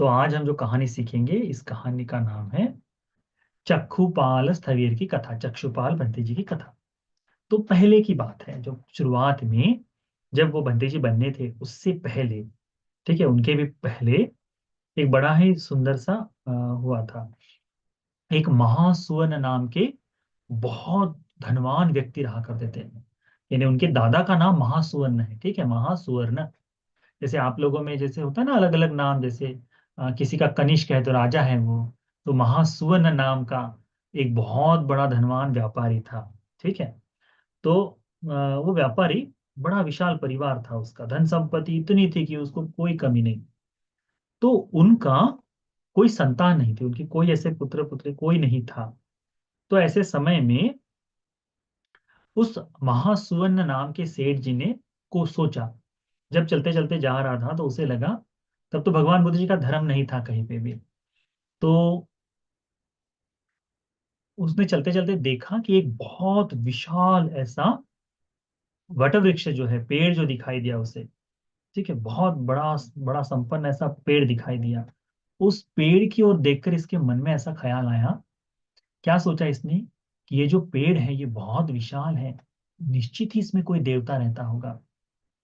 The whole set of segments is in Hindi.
तो आज हम जो कहानी सीखेंगे, इस कहानी का नाम है चक्षुपाल स्थविर की कथा। चक्षुपाल बंटी जी की कथा। तो पहले की बात है, जो शुरुआत में जब वो बंटी जी बनने थे उससे पहले, ठीक है, उनके भी पहले एक बड़ा ही सुंदर सा हुआ था। एक महासुवर्ण नाम के बहुत धनवान व्यक्ति रहा करते थे। यानी उनके दादा का नाम महासुवर्ण है, ठीक है, महासुवर्ण। जैसे आप लोगों में जैसे होता है ना, अलग अलग नाम, जैसे किसी का कनिष्क है तो राजा है वो। तो महासुवर्ण नाम का एक बहुत बड़ा धनवान व्यापारी था, ठीक है। तो वो व्यापारी, बड़ा विशाल परिवार था उसका, धन संपत्ति इतनी थी कि उसको कोई कमी नहीं। तो उनका कोई संतान नहीं थी, उनकी कोई ऐसे पुत्र पुत्री कोई नहीं था। तो ऐसे समय में उस महासुवर्ण नाम के सेठ जी ने को सोचा, जब चलते चलते जा रहा था तो उसे लगा, तब तो भगवान बुद्ध जी का धर्म नहीं था कहीं पे भी। तो उसने चलते चलते देखा कि एक बहुत विशाल ऐसा वट वृक्ष जो है, पेड़ जो दिखाई दिया उसे, ठीक है, बहुत बड़ा बड़ा संपन्न ऐसा पेड़ दिखाई दिया। उस पेड़ की ओर देखकर इसके मन में ऐसा ख्याल आया। क्या सोचा इसने कि ये जो पेड़ है ये बहुत विशाल है, निश्चित ही इसमें कोई देवता रहता होगा,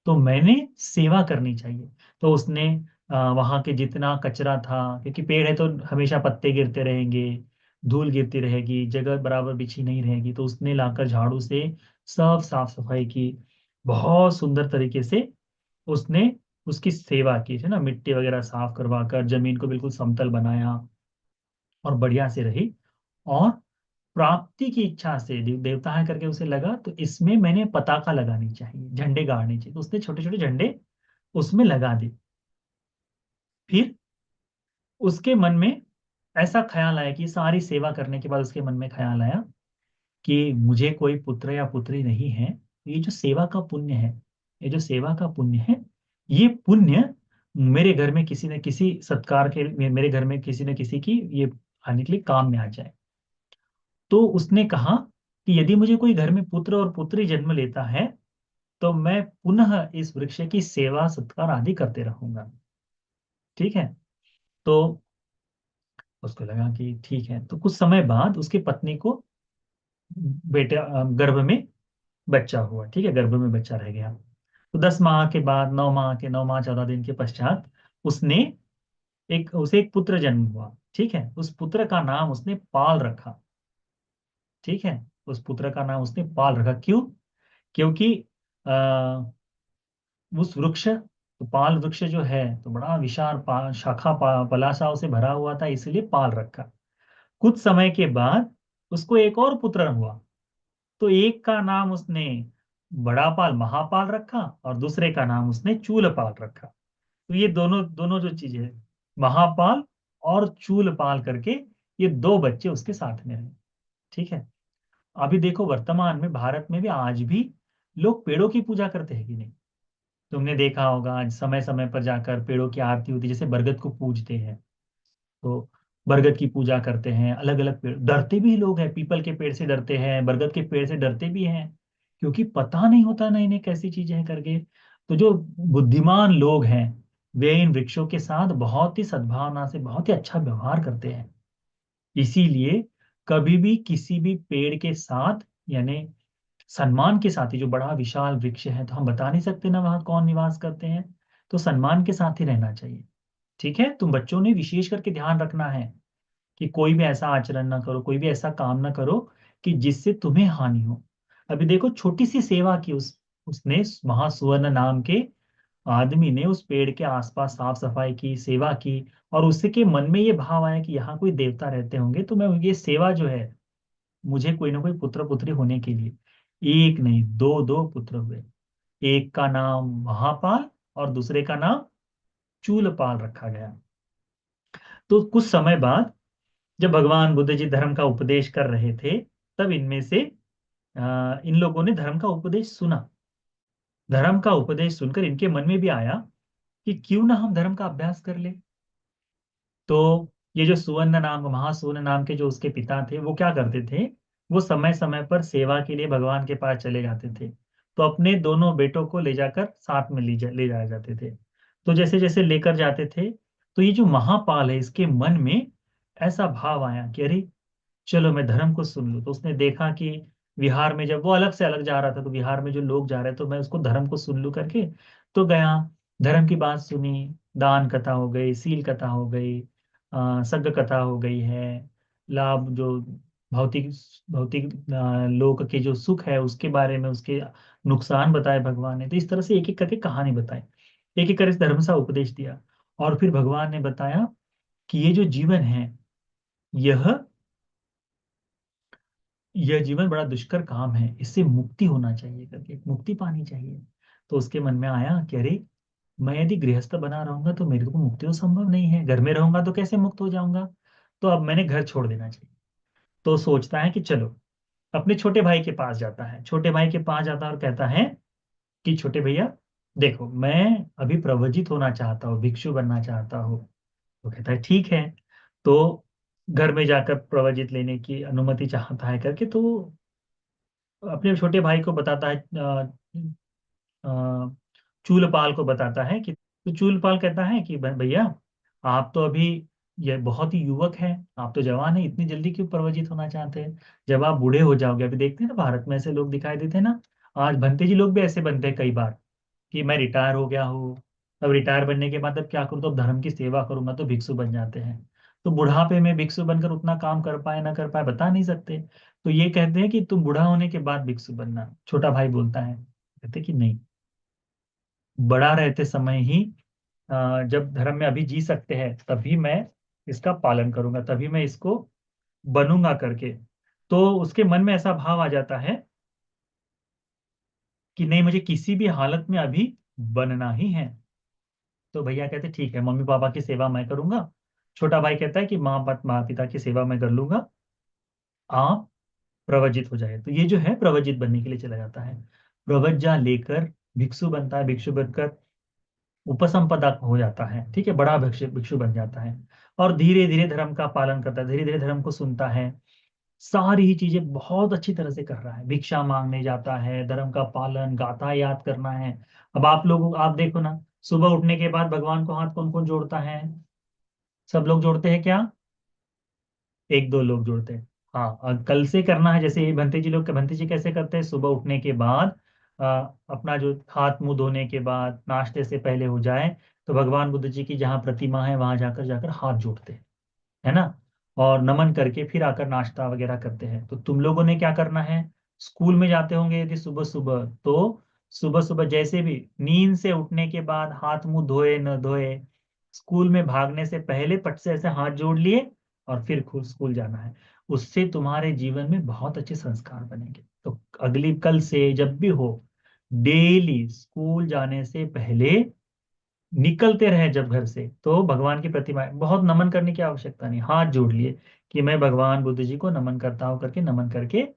तो मैंने सेवा करनी चाहिए। तो उसने वहां के जितना कचरा था, क्योंकि पेड़ है तो हमेशा पत्ते गिरते रहेंगे, धूल गिरती रहेगी, जगह बराबर बिछी नहीं रहेगी, तो उसने लाकर झाड़ू से सब साफ सफाई की, बहुत सुंदर तरीके से उसने उसकी सेवा की, है ना, मिट्टी वगैरह साफ करवा कर जमीन को बिल्कुल समतल बनाया और बढ़िया से रही। और प्राप्ति की इच्छा से देवता है करके उसे लगा, तो इसमें मैंने पताका लगानी चाहिए, झंडे गाड़ने चाहिए, तो उसने छोटे छोटे झंडे उसमें लगा दी। फिर उसके मन में ऐसा ख्याल आया कि सारी सेवा करने के बाद उसके मन में ख्याल आया कि मुझे कोई पुत्र या पुत्री नहीं है, ये जो सेवा का पुण्य है, ये जो सेवा का पुण्य है, ये पुण्य मेरे घर में किसी न किसी सत्कार के, मेरे घर में किसी न किसी की ये आने के लिए काम में आ जाए। तो उसने कहा कि यदि मुझे कोई घर में पुत्र और पुत्री जन्म लेता है तो मैं पुनः इस वृक्ष की सेवा सत्कार आदि करते रहूंगा, ठीक है। तो उसको लगा कि ठीक है। तो कुछ समय बाद उसकी पत्नी को बेटा गर्भ में बच्चा हुआ, ठीक है, गर्भ में बच्चा रह गया। तो 10 माह के बाद, 9 माह के, 9 माह 14 दिन के पश्चात उसने उसे एक पुत्र जन्म हुआ, ठीक है। उस पुत्र का नाम उसने पाल रखा, ठीक है। उस पुत्र का नाम उसने पाल रखा, क्यों? क्योंकि उस वृक्ष, तो पाल वृक्ष जो है तो बड़ा विशाल शाखा पलाशाओं से भरा हुआ था, इसलिए पाल रखा। कुछ समय के बाद उसको एक और पुत्र हुआ। तो एक का नाम उसने बड़ा पाल महापाल रखा और दूसरे का नाम उसने चूलपाल रखा। तो ये दोनों दोनों जो चीजें हैं, महापाल और चूलपाल करके, ये दो बच्चे उसके साथ में रहे, ठीक है। अभी देखो, वर्तमान में भारत में भी आज भी लोग पेड़ों की पूजा करते हैं कि नहीं? तुमने देखा होगा, आज समय समय पर जाकर पेड़ों की आरती होती है, जैसे बरगद को पूजते हैं तो बरगद की पूजा करते हैं। अलग अलग पेड़, डरते भी लोग हैं, पीपल के पेड़ से डरते हैं, बरगद के पेड़ से डरते भी हैं, क्योंकि पता नहीं होता ना इन्हें कैसी चीजें हैं करके। तो जो बुद्धिमान लोग हैं वे इन वृक्षों के साथ बहुत ही सद्भावना से, बहुत ही अच्छा व्यवहार करते हैं। इसीलिए कभी भी किसी भी पेड़ के साथ, यानी सम्मान के साथ ही, जो बड़ा विशाल वृक्ष है तो हम बता नहीं सकते ना वहां कौन निवास करते हैं, तो सम्मान के साथ ही रहना चाहिए, ठीक है। तुम बच्चों ने विशेष करके ध्यान रखना है कि कोई भी ऐसा आचरण ना करो, कोई भी ऐसा काम ना करो कि जिससे तुम्हें हानि हो। अभी देखो, छोटी सी सेवा की उसने, महासुवर्ण नाम के आदमी ने उस पेड़ के आसपास साफ सफाई की, सेवा की, और उसके मन में ये भाव आया कि यहाँ कोई देवता रहते होंगे, तो मैं ये सेवा जो है, मुझे कोई ना कोई पुत्र पुत्री होने के लिए, एक नहीं दो दो पुत्र हुए। एक का नाम महापाल और दूसरे का नाम चूलपाल रखा गया। तो कुछ समय बाद जब भगवान बुद्ध जी धर्म का उपदेश कर रहे थे, तब इनमें से इन लोगों ने धर्म का उपदेश सुना। धर्म का उपदेश सुनकर इनके मन में भी आया कि क्यों ना हम धर्म का अभ्यास कर ले। तो ये जो सुवर्ण नाम, महासुवर्ण नाम के जो उसके पिता थे, वो क्या करते थे, वो समय समय पर सेवा के लिए भगवान के पास चले जाते थे। तो अपने दोनों बेटों को ले जाकर साथ में ले जाया जाते थे। तो जैसे जैसे लेकर जाते थे, तो ये जो महापाल है इसके मन में ऐसा भाव आया कि अरे चलो मैं धर्म को सुन लूं। तो उसने देखा कि विहार में जब वो अलग से अलग जा रहा था तो विहार में जो लोग जा रहे तो मैं उसको धर्म को सुन लूं करके तो गया। धर्म की बात सुनी। दान कथा हो गई, सील कथा हो गई, सग कथा हो गई है। लाभ जो भौतिक भौतिक लोक के जो सुख है उसके बारे में, उसके नुकसान बताए भगवान ने। तो इस तरह से एक एक करके कहानी बताई, एक एक करके धर्म सा उपदेश दिया। और फिर भगवान ने बताया कि ये जो जीवन है, यह यह जीवन बड़ा दुष्कर काम है, इससे मुक्ति होना चाहिए करके, मुक्ति पानी चाहिए। तो उसके मन में आया कि अरे मैं यदि गृहस्थ बना रहूंगा तो मेरे को मुक्ति तो संभव नहीं है, घर में रहूंगा तो कैसे मुक्त हो जाऊंगा। तो अब मैंने घर छोड़ देना चाहिए। तो सोचता है कि चलो, अपने छोटे भाई के पास जाता है, छोटे भाई के पास जाता है और कहता है कि छोटे भैया देखो, मैं अभी प्रवजित होना चाहता हूँ, भिक्षु बनना चाहता हूँ। तो कहता है ठीक है। तो घर में जाकर प्रवजित लेने की अनुमति चाहता है करके, तो अपने छोटे भाई को बताता है, अ, चूलपाल को बताता है कि, तो चूलपाल कहता है कि भैया आप तो अभी ये बहुत ही युवक हैं, आप तो जवान हैं, इतनी जल्दी क्यों प्रवजित होना चाहते हैं। जब आप बूढ़े हो जाओगे, अभी देखते हैं ना भारत में ऐसे लोग दिखाई देते हैं ना। आज भंते जी लोग भी ऐसे बनते हैं कई बार कि मैं रिटायर हो गया हूँ, अब रिटायर बनने के बाद अब क्या करूँ, तो अब धर्म की सेवा करूंगा, तो भिक्षु बन जाते हैं। तो बुढ़ापे में भिक्षु बनकर उतना काम कर पाए ना कर पाए बता नहीं सकते। तो ये कहते हैं कि तुम बूढ़ा होने के बाद भिक्षु बनना। छोटा भाई बोलता है, कहते कि नहीं, बड़ा रहते समय ही जब धर्म में अभी जी सकते हैं तभी मैं इसका पालन करूंगा, तभी मैं इसको बनूंगा करके। तो उसके मन में ऐसा भाव आ जाता है कि नहीं, मुझे किसी भी हालत में अभी बनना ही है। तो भैया कहते ठीक है, मम्मी पापा की सेवा मैं करूंगा। छोटा भाई कहता है कि माँ पिता की सेवा मैं कर लूंगा, आप प्रवजित हो जाए। तो ये जो है प्रवजित बनने के लिए चला जाता है, प्रवज्जा लेकर भिक्षु बनता है, भिक्षु बनकर उपसंपदा हो जाता है, ठीक है, बड़ा भिक्षु भिक्षु बन जाता है। और धीरे धीरे धर्म का पालन करता है, धीरे धीरे धर्म को सुनता है, सारी ही चीजें बहुत अच्छी तरह से कर रहा है। भिक्षा मांगने जाता है, धर्म का पालन गाथा याद करना है। अब आप लोग आप देखो ना, सुबह उठने के बाद भगवान को हाथ कौन कौन जोड़ता है? सब लोग जोड़ते हैं क्या? एक दो लोग जोड़ते हैं। हाँ, कल से करना है। जैसे ये भंते जी लोग, भंते जी कैसे करते हैं, सुबह उठने के बाद अपना जो हाथ मुंह धोने के बाद नाश्ते से पहले हो जाए तो भगवान बुद्ध जी की जहाँ प्रतिमा है वहां जाकर जाकर हाथ जोड़ते हैं, है ना। और नमन करके फिर आकर नाश्ता वगैरह करते हैं। तो तुम लोगों ने क्या करना है, स्कूल में जाते होंगे यदि सुबह सुबह, तो सुबह सुबह जैसे भी नींद से उठने के बाद हाथ मुंह धोए न धोए, स्कूल में भागने से पहले पट से ऐसे हाथ जोड़ लिए और फिर खुद स्कूल जाना है। उससे तुम्हारे जीवन में बहुत अच्छे संस्कार बनेंगे। तो अगली कल से जब भी हो, डेली स्कूल जाने से पहले निकलते रहे जब घर से, तो भगवान की प्रतिमा, बहुत नमन करने की आवश्यकता नहीं, हाथ जोड़ लिए कि मैं भगवान बुद्ध जी को नमन करता हूँ करके नमन करके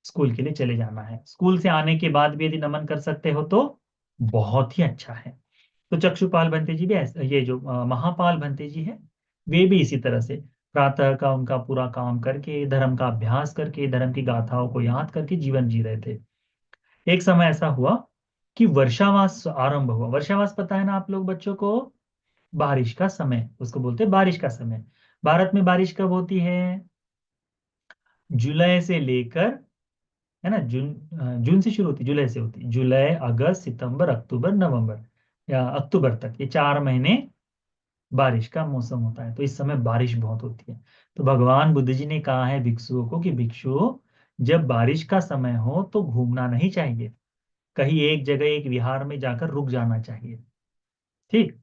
स्कूल के लिए चले जाना है। स्कूल से आने के बाद भी यदि नमन कर सकते हो तो बहुत ही अच्छा है। तो चक्षुपाल भंते जी भी ऐसे, ये जो महापाल भंते जी है, वे भी इसी तरह से प्रातः का उनका पूरा काम करके, धर्म का अभ्यास करके, धर्म की गाथाओं को याद करके जीवन जी रहे थे। एक समय ऐसा हुआ कि वर्षावास आरंभ हुआ। वर्षावास पता है ना आप लोग बच्चों को? बारिश का समय, उसको बोलते हैं बारिश का समय। भारत में बारिश कब होती है? जुलाई से लेकर, है ना, जून, जून से शुरू होती, जुलाई से होती, जुलाई अगस्त सितंबर अक्टूबर नवंबर, या अक्टूबर तक, ये 4 महीने बारिश का मौसम होता है। तो इस समय बारिश बहुत होती है। तो भगवान बुद्ध जी ने कहा है भिक्षुओं को कि भिक्षुओं, जब बारिश का समय हो तो घूमना नहीं चाहिए, कहीं एक जगह एक विहार में जाकर रुक जाना चाहिए। ठीक।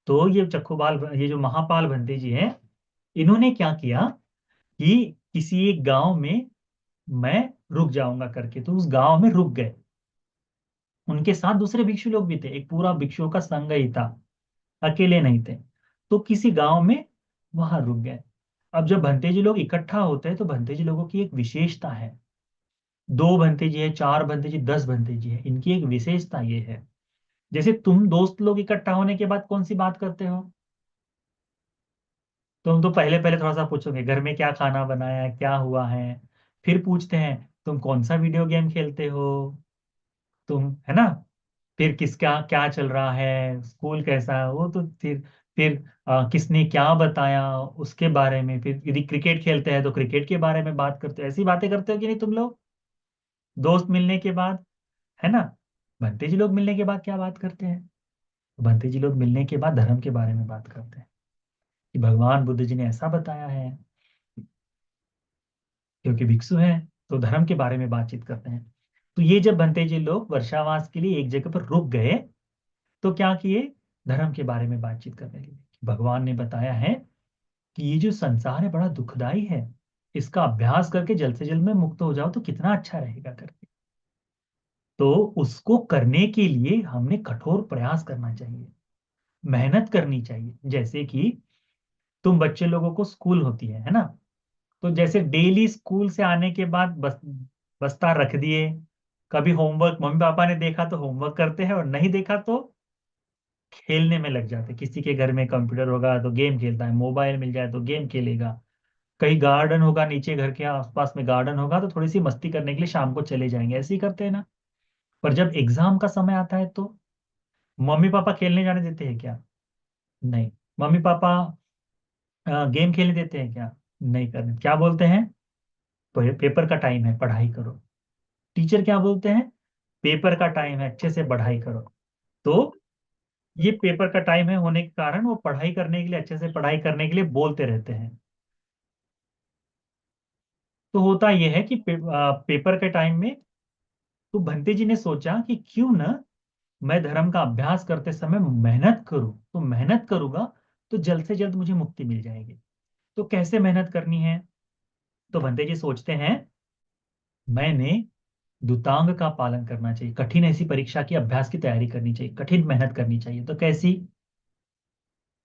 तो ये चक्खुपाल, ये जो महापाल भंते जी हैं, इन्होंने क्या किया कि किसी एक गांव में मैं रुक जाऊंगा करके, तो उस गांव में रुक गए। उनके साथ दूसरे भिक्षु लोग भी थे, एक पूरा भिक्षुओं का संघ ही था, अकेले नहीं थे। तो किसी गांव में वहां रुक गए। अब जब भंते जी लोग इकट्ठा होते हैं तो भंते जी लोगों की एक विशेषता है। 2 भंते जी है, 4 भंते जी, 10 भंते जी है, इनकी एक विशेषता ये है, जैसे तुम दोस्त लोग इकट्ठा होने के बाद कौन सी बात करते हो? तुम तो पहले पहले थोड़ा सा पूछोगे घर में क्या खाना बनाया है, क्या हुआ है। फिर पूछते हैं तुम कौन सा वीडियो गेम खेलते हो, तुम, है ना। फिर किसका क्या चल रहा है, स्कूल कैसा है, वो तो फिर फिर किसने क्या बताया उसके बारे में, फिर यदि क्रिकेट खेलते हैं तो क्रिकेट के बारे में बात करते हो। ऐसी बातें करते हो कि नहीं तुम लोग, दोस्त मिलने के बाद, है ना। भंते जी लोग मिलने के बाद क्या बात करते हैं? भंते जी लोग मिलने के बाद धर्म के बारे में बात करते हैं कि भगवान बुद्ध जी ने ऐसा बताया है, क्योंकि भिक्षु हैं तो धर्म के बारे में बातचीत करते हैं। तो ये जब भंते जी लोग वर्षावास के लिए एक जगह पर रुक गए, तो क्या किए, धर्म के बारे में बातचीत करने लगे। भगवान ने बताया है कि ये जो संसार है बड़ा दुखदाई है, इसका अभ्यास करके जल्द से जल्द में मुक्त हो जाओ तो कितना अच्छा रहेगा करके। तो उसको करने के लिए हमने कठोर प्रयास करना चाहिए, मेहनत करनी चाहिए। जैसे कि तुम बच्चे लोगों को स्कूल होती है ना, तो जैसे डेली स्कूल से आने के बाद बस्ता रख दिए, कभी होमवर्क मम्मी पापा ने देखा तो होमवर्क करते हैं, और नहीं देखा तो खेलने में लग जाते। किसी के घर में कंप्यूटर होगा तो गेम खेलता है, मोबाइल मिल जाए तो गेम खेलेगा, कहीं गार्डन होगा, नीचे घर के आसपास में गार्डन होगा तो थोड़ी सी मस्ती करने के लिए शाम को चले जाएंगे, ऐसे ही करते हैं ना। पर जब एग्जाम का समय आता है तो मम्मी पापा खेलने जाने देते हैं क्या? नहीं। मम्मी पापा गेम खेलने देते हैं क्या? नहीं करने, क्या बोलते हैं? पेपर का टाइम है, पढ़ाई करो। टीचर क्या बोलते हैं? पेपर का टाइम है, अच्छे से पढ़ाई करो। तो ये पेपर का टाइम है होने के कारण वो पढ़ाई करने के लिए, अच्छे से पढ़ाई करने के लिए बोलते रहते हैं। तो होता यह है कि पेपर के टाइम में तो भंते जी ने सोचा कि क्यों ना मैं धर्म का अभ्यास करते समय मेहनत करूं, तो मेहनत करूंगा तो जल्द से जल्द मुझे मुक्ति मिल जाएगी। तो कैसे मेहनत करनी है? तो भंते जी सोचते हैं, मैंने दुतांग का पालन करना चाहिए, कठिन ऐसी परीक्षा की अभ्यास की तैयारी करनी चाहिए, कठिन मेहनत करनी चाहिए। तो कैसी?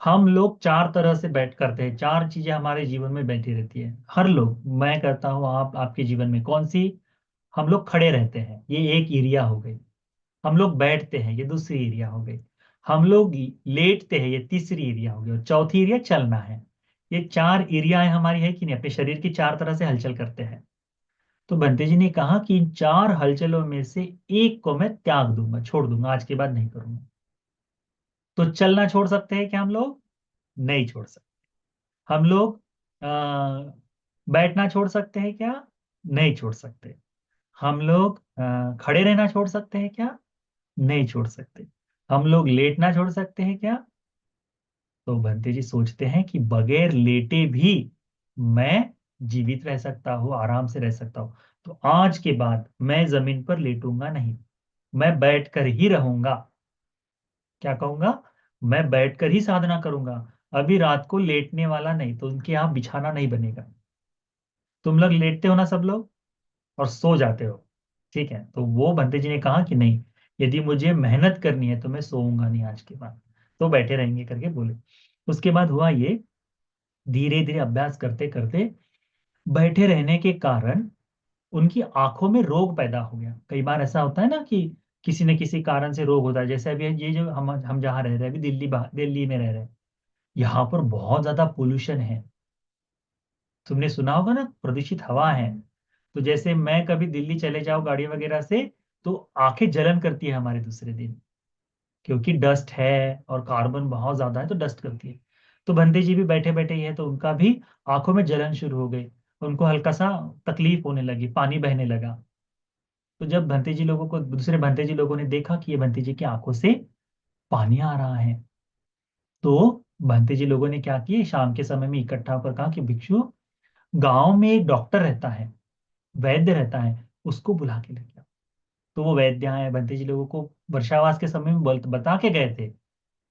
हम लोग चार तरह से बैठ करते हैं, चार चीजें हमारे जीवन में बैठी रहती है, हर लोग, मैं करता हूँ, आप आपके जीवन में कौन सी? हम लोग खड़े रहते हैं, ये एक एरिया हो गई। हम लोग बैठते हैं, ये दूसरी एरिया हो गई। हम लोग लेटते हैं, ये तीसरी एरिया हो गई, और चौथी एरिया चलना है। ये चार एरिया है हमारी, है कि नहीं? अपने शरीर की चार तरह से हलचल करते हैं। तो बंते जी ने कहा कि इन चार हलचलों में से एक को मैं त्याग दूंगा, छोड़ दूंगा, आज के बाद नहीं करूंगा। तो चलना छोड़ सकते हैं क्या हम लोग? नहीं छोड़ सकते। हम लोग बैठना छोड़ सकते हैं क्या? नहीं छोड़ सकते। हम लोग खड़े रहना छोड़ सकते हैं क्या? नहीं छोड़ सकते। हम लोग लेटना छोड़ सकते हैं क्या? तो बंते जी सोचते हैं कि बगैर लेटे भी मैं जीवित रह सकता हूँ, आराम से रह सकता हूँ। तो आज के बाद मैं जमीन पर लेटूंगा नहीं, मैं बैठकर ही रहूंगा। क्या कहूंगा? मैं बैठकर ही साधना करूंगा। अभी रात को लेटने वाला नहीं, तो उनके यहाँ बिछाना नहीं बनेगा। तुम लोग लेटते हो ना सब लोग, और सो जाते हो, ठीक है? तो वो बंते जी ने कहा कि नहीं, यदि मुझे मेहनत करनी है तो मैं सोऊंगा नहीं आज के बाद, तो बैठे रहेंगे करके बोले। उसके बाद हुआ ये, धीरे धीरे अभ्यास करते करते बैठे रहने के कारण उनकी आंखों में रोग पैदा हो गया। कई बार ऐसा होता है ना कि किसी न किसी कारण से रोग होता है। जैसे अभी ये जो हम जहाँ रह रहे हैं, अभी दिल्ली में रह रहे हैं, यहाँ पर बहुत ज्यादा पोल्यूशन है। तुमने सुना होगा ना, प्रदूषित हवा है। तो जैसे मैं कभी दिल्ली चले जाऊँ गाड़ी वगैरह से, तो आंखें जलन करती है हमारे दूसरे दिन, क्योंकि डस्ट है और कार्बन बहुत ज्यादा है, तो डस्ट करती है। तो बंदे जी भी बैठे बैठे ही है, तो उनका भी आंखों में जलन शुरू हो गई, उनको हल्का सा तकलीफ होने लगी, पानी बहने लगा। तो जब भंते जी लोगों को, दूसरे भंते जी लोगों ने देखा कि ये भंते जी की आंखों से पानी आ रहा है, तो भंते जी लोगों ने क्या किए, शाम के समय में इकट्ठा होकर कहा कि भिक्षु, गांव में एक डॉक्टर रहता है, वैद्य रहता है, उसको बुला के लेके आओ। तो वो वैद्य आए, भंते जी लोगों को वर्षावास के समय में बता के गए थे।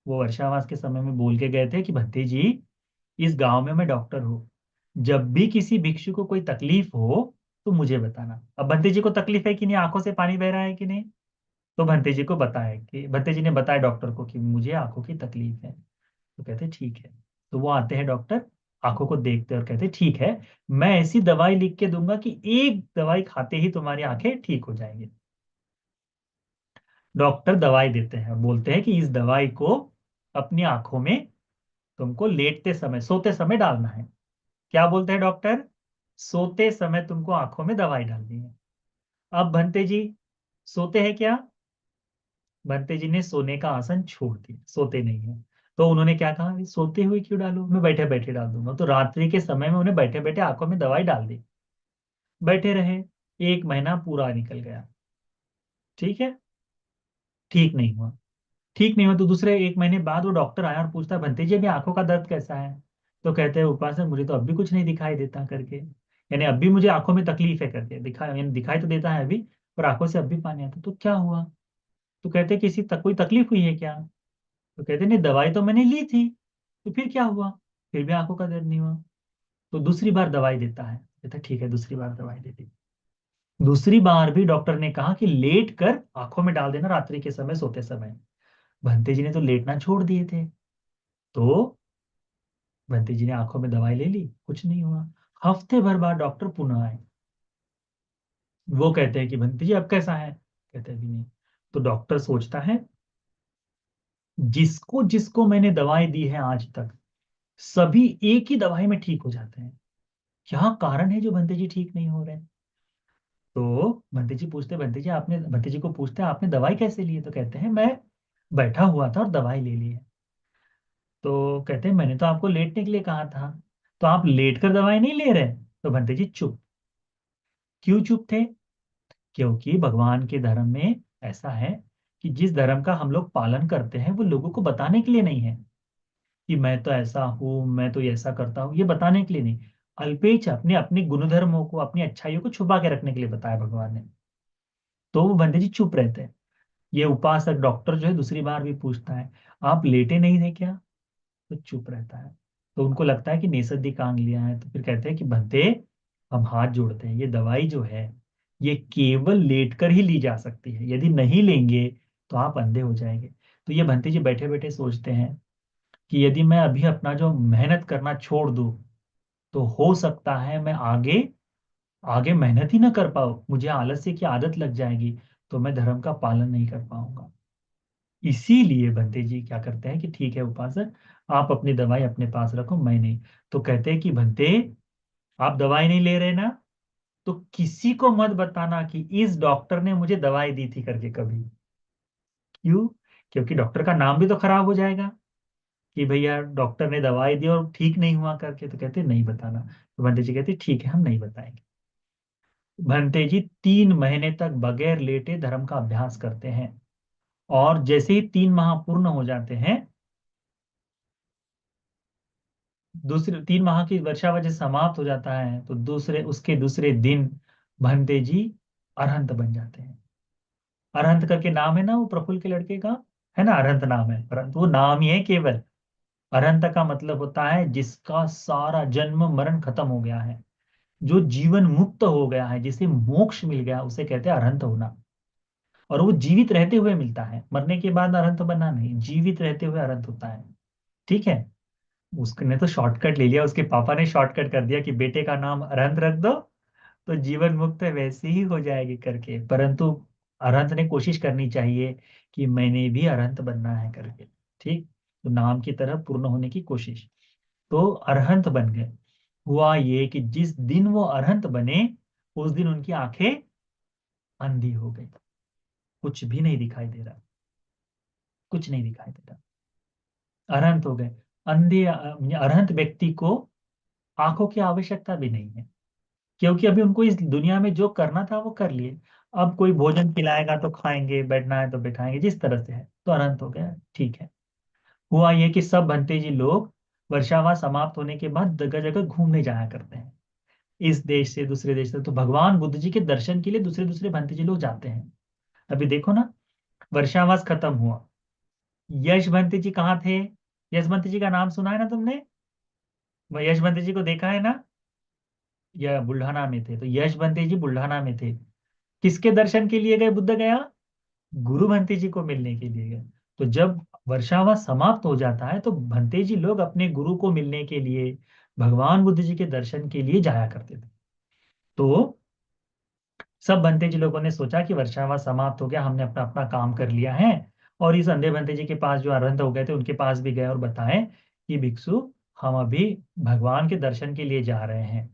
वो वर्षावास के समय में बोल के गए थे कि भंते जी, इस गांव में मैं डॉक्टर हूँ, जब भी किसी भिक्षु को कोई तकलीफ हो तो मुझे बताना। अब भंते जी को तकलीफ है कि नहीं, आंखों से पानी बह रहा है कि नहीं, तो भंते जी को बताया, कि भंते जी ने बताया डॉक्टर को कि मुझे आंखों की तकलीफ है। तो कहते ठीक है। तो वो आते हैं डॉक्टर, आंखों को देखते और कहते ठीक है, मैं ऐसी दवाई लिख के दूंगा कि एक दवाई खाते ही तुम्हारी आंखें ठीक हो जाएंगी। डॉक्टर दवाई देते हैं और बोलते हैं कि इस दवाई को अपनी आंखों में तुमको लेटते समय, सोते समय डालना है। क्या बोलते हैं डॉक्टर? सोते समय तुमको आंखों में दवाई डालनी है। अब भंते जी सोते हैं क्या? भंते जी ने सोने का आसन छोड़ दिया, सोते नहीं है। तो उन्होंने क्या कहा, "अरे, सोते हुए क्यों डालूं, मैं बैठे बैठे डाल दूंगा।" तो रात्रि के समय में उन्हें बैठे बैठे आंखों में दवाई डाल दी। बैठे रहे, 1 महीना पूरा निकल गया। ठीक है, ठीक नहीं हुआ। ठीक नहीं हुआ तो दूसरे 1 महीने बाद वो डॉक्टर आया और पूछता, "भंते जी, अभी आंखों का दर्द कैसा है?" तो कहते हैं, "उपासक, मुझे तो अब भी कुछ नहीं दिखाई देता" करके, यानी अब भी मुझे आंखों में तकलीफ है करके, यानी दिखाई तो देता है अभी, पर आंखों से अब भी पानी आता। तो क्या हुआ? तो कहते हैं, किसी तक कोई तकलीफ हुई है क्या? तो कहते हैं, नहीं, दवाई तो मैंने ली थी। तो फिर क्या हुआ? फिर भी आंखों का दर्द नहीं हुआ। तो दूसरी बार दवाई देता है, कहता है, ठीक है, दूसरी बार दवाई दे दी। दूसरी बार भी डॉक्टर ने कहा कि लेट कर आंखों में डाल देना रात्रि के समय, सोते समय। भंते जी ने तो लेटना छोड़ दिए थे। तो बंटी जी ने आंखों में दवाई ले ली, कुछ नहीं हुआ। हफ्ते भर बाद डॉक्टर पुनः आए। वो कहते हैं कि बंटी जी अब कैसा है? कहते हैं भी नहीं। तो डॉक्टर सोचता है, जिसको जिसको मैंने दवाई दी है आज तक, सभी एक ही दवाई में ठीक हो जाते हैं। क्या कारण है जो बंटी जी ठीक नहीं हो रहे? तो बंटी जी को पूछते हैं, आपने दवाई कैसे ली है? तो कहते हैं, मैं बैठा हुआ था और दवाई ले ली है। तो कहते हैं, मैंने तो आपको लेटने के लिए कहा था, तो आप लेट कर दवाई नहीं ले रहे? तो बंटी जी चुप। क्यों चुप थे? क्योंकि भगवान के धर्म में ऐसा है कि जिस धर्म का हम लोग पालन करते हैं वो लोगों को बताने के लिए नहीं है कि मैं तो ऐसा हूँ, मैं तो ये ऐसा करता हूँ, ये बताने के लिए नहीं। अल्पेच अपने अपने गुणधर्मों को, अपनी अच्छाइयों को छुपा के रखने के लिए बताया भगवान ने। तो वो बंदे जी चुप रहते हैं। ये उपासक डॉक्टर जो है दूसरी बार भी पूछता है, आप लेटे नहीं थे क्या? तो चुप रहता है। तो उनको लगता है कि नेसर्दी कांग लिया है। तो फिर कहते हैं कि भंते, हम हाथ जोड़ते हैं, ये दवाई जो है ये केवल लेटकर ही ली जा सकती है, यदि नहीं लेंगे तो आप अंधे हो जाएंगे। तो ये भंते जी बैठे बैठे सोचते हैं कि यदि मैं अभी अपना जो मेहनत करना छोड़ दूं, तो हो सकता है मैं आगे आगे मेहनत ही ना कर पाऊँ, मुझे आलस्य की आदत लग जाएगी, तो मैं धर्म का पालन नहीं कर पाऊंगा। इसीलिए बंते जी क्या करते हैं कि ठीक है उपासक, आप अपनी दवाई अपने पास रखो, मैं नहीं। तो कहते हैं कि भंते, आप दवाई नहीं ले रहे ना, तो किसी को मत बताना कि इस डॉक्टर ने मुझे दवाई दी थी करके कभी। क्यों? क्योंकि डॉक्टर का नाम भी तो खराब हो जाएगा कि भैया डॉक्टर ने दवाई दी और ठीक नहीं हुआ करके। तो कहते नहीं बताना। तो भंते जी कहते ठीक है, हम नहीं बताएंगे। भंते जी 3 महीने तक बगैर लेटे धर्म का अभ्यास करते हैं। और जैसे ही 3 माह पूर्ण हो जाते हैं, दूसरे 3 माह की वर्षावधि जब समाप्त हो जाता है, तो दूसरे दिन भंते जी अरहंत बन जाते हैं। अरहंत करके नाम है ना वो प्रफुल्ल के लड़के का, है ना, अरहंत नाम है, परंतु वो नाम ही है केवल। अरहंत का मतलब होता है जिसका सारा जन्म मरण खत्म हो गया है, जो जीवन मुक्त हो गया है, जिसे मोक्ष मिल गया, उसे कहते हैं अरहंत होना। और वो जीवित रहते हुए मिलता है, मरने के बाद अरहंत बनना नहीं, जीवित रहते हुए अरहंत होता है। ठीक है। उसने तो शॉर्टकट ले लिया, उसके पापा ने शॉर्टकट कर दिया कि बेटे का नाम अरहंत रख दो तो जीवन मुक्त वैसे ही हो जाएगी करके, परंतु अरहंत ने कोशिश करनी चाहिए कि मैंने भी अरहंत बनना है करके। ठीक। तो नाम की तरह पूर्ण होने की कोशिश। तो अरहंत बन गए। हुआ ये कि जिस दिन वो अरहंत बने, उस दिन उनकी आंखें अंधी हो गई, कुछ भी नहीं दिखाई दे रहा, कुछ नहीं दिखाई दे रहा, अरहंत हो गए। अरहंत व्यक्ति को आंखों की आवश्यकता भी नहीं है, क्योंकि अभी उनको इस दुनिया में जो करना था वो कर लिए। अब कोई भोजन खिलाएगा तो खाएंगे, बैठना है तो बैठाएंगे, जिस तरह से है, तो अनंत हो गया। ठीक है। हुआ ये कि सब भंते जी लोग वर्षावास समाप्त होने के बाद जगह जगह घूमने जाया करते हैं, इस देश से दूसरे देश से। तो भगवान बुद्ध जी के दर्शन के लिए दूसरे दूसरे भंते जी लोग जाते हैं। अभी देखो ना, वर्षावास खत्म हुआ, यश भंते जी कहाँ थे? यश भंते जी का नाम सुना है ना तुमने? यश भंते जी को देखा है ना? या बुल्ढाना में थे, तो यश भंते जी बुल्ढाना में थे। किसके दर्शन के लिए गए बुद्ध गया? गुरु भंते जी को मिलने के लिए गए। तो जब वर्षावास समाप्त हो जाता है तो भंते जी लोग अपने गुरु को मिलने के लिए, भगवान बुद्ध जी के दर्शन के लिए जाया करते थे। तो सब भंते जी लोगों ने सोचा कि वर्षावास समाप्त हो गया, हमने अपना अपना काम कर लिया है। और इस अंधे भंते जी के पास जो अरहंत हो गए थे उनके पास भी गए और बताएं कि भिक्षु, हम अभी भगवान के दर्शन के लिए जा रहे हैं,